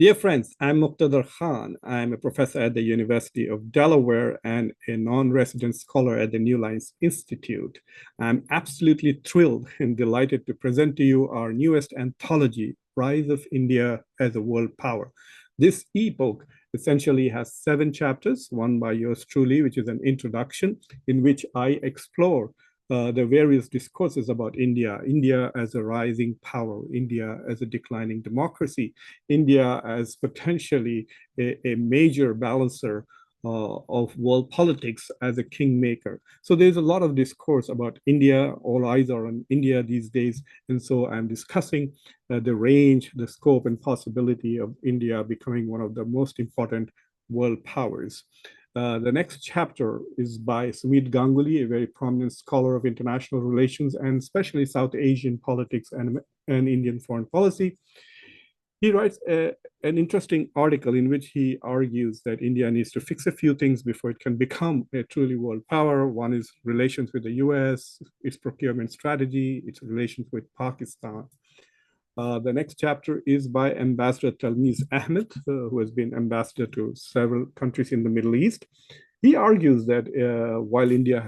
Dear friends, I'm Muqtedar Khan. I'm a professor at the University of Delaware and a non-resident scholar at the Newlines Institute. I'm absolutely thrilled and delighted to present to you our newest anthology, Rise of India as a World Power. This ebook essentially has 7 chapters, one by yours truly, which is an introduction in which I explore the various discourses about India, India as a rising power, India as a declining democracy, India as potentially a major balancer of world politics as a kingmaker. So there's a lot of discourse about India. All eyes are on India these days. And so I'm discussing the range, the scope, and possibility of India becoming one of the most important world powers. The next chapter is by Sumit Ganguly, a very prominent scholar of international relations and especially South Asian politics and Indian foreign policy. He writes an interesting article in which he argues that India needs to fix a few things before it can become a truly world power. One is relations with the US, its procurement strategy, its relations with Pakistan. The next chapter is by Ambassador Talmiz Ahmed, who has been ambassador to several countries in the Middle East. He argues that while India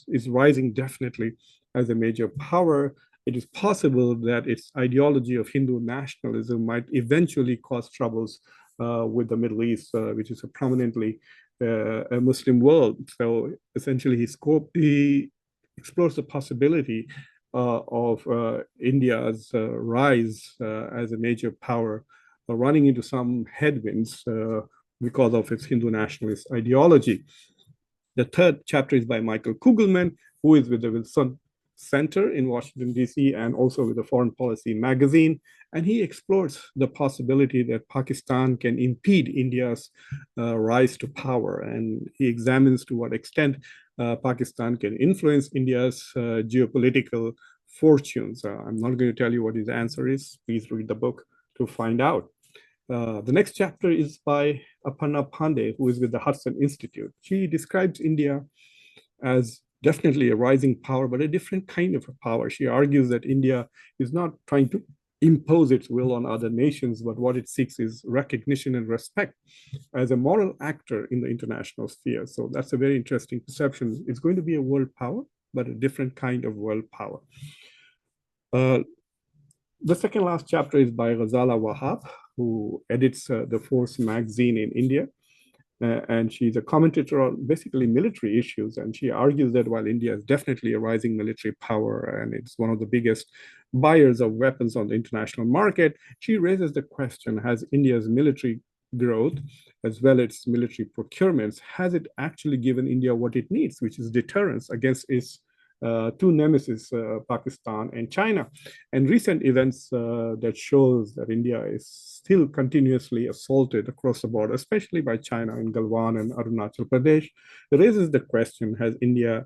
is rising definitely as a major power, it is possible that its ideology of Hindu nationalism might eventually cause troubles with the Middle East, which is a prominently a Muslim world. So essentially, he explores the possibility of India's rise as a major power, running into some headwinds because of its Hindu nationalist ideology. The third chapter is by Michael Kugelman, who is with the Wilson Center in Washington, D.C., and also with the Foreign Policy magazine. And he explores the possibility that Pakistan can impede India's rise to power. And he examines to what extent Pakistan can influence India's geopolitical fortunes. I'm not going to tell you what his answer is. Please read the book to find out. The next chapter is by Aparna Pandey, who is with the Hudson Institute. She describes India as definitely a rising power, but a different kind of a power. She argues that India is not trying to impose its will on other nations, but what it seeks is recognition and respect as a moral actor in the international sphere. So that's a very interesting perception. It's going to be a world power, but a different kind of world power. The second last chapter is by Ghazala Wahab, who edits the Force magazine in India. And she's a commentator on basically military issues. And she argues that while India is definitely a rising military power and it's one of the biggest buyers of weapons on the international market, she raises the question, has India's military growth, as well as its military procurements, has it actually given India what it needs, which is deterrence against its two nemesis, Pakistan and China. And recent events that shows that India is still continuously assaulted across the border, especially by China in Galwan and Arunachal Pradesh, raises the question, has India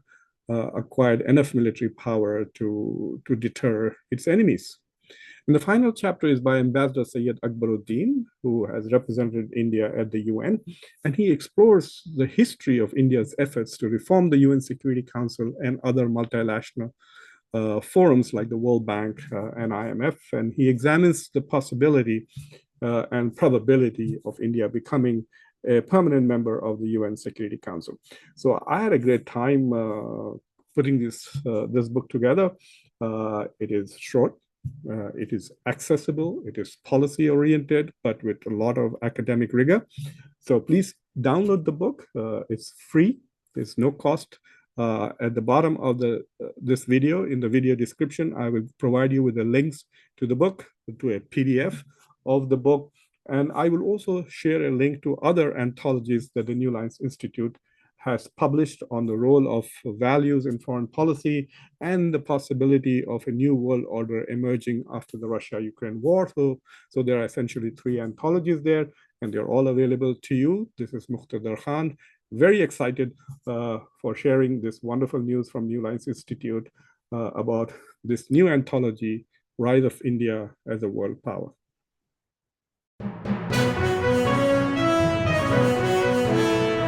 acquired enough military power to deter its enemies? And the final chapter is by Ambassador Syed Akbaruddin, who has represented India at the UN, and he explores the history of India's efforts to reform the UN Security Council and other multilateral forums like the World Bank and IMF, and he examines the possibility and probability of India becoming a permanent member of the UN Security Council. So I had a great time putting this book together. It is short. It is accessible, it is policy oriented, but with a lot of academic rigor. So please download the book. It's free, there's no cost. At the bottom of this video, in the video description, I will provide you with the links to the book, to a PDF of the book. And I will also share a link to other anthologies that the Newlines Institute has published on the role of values in foreign policy and the possibility of a new world order emerging after the Russia-Ukraine war. So there are essentially 3 anthologies there, and they're all available to you. This is Muqtedar Khan, very excited for sharing this wonderful news from Newlines Institute about this new anthology, Rise of India as a World Power.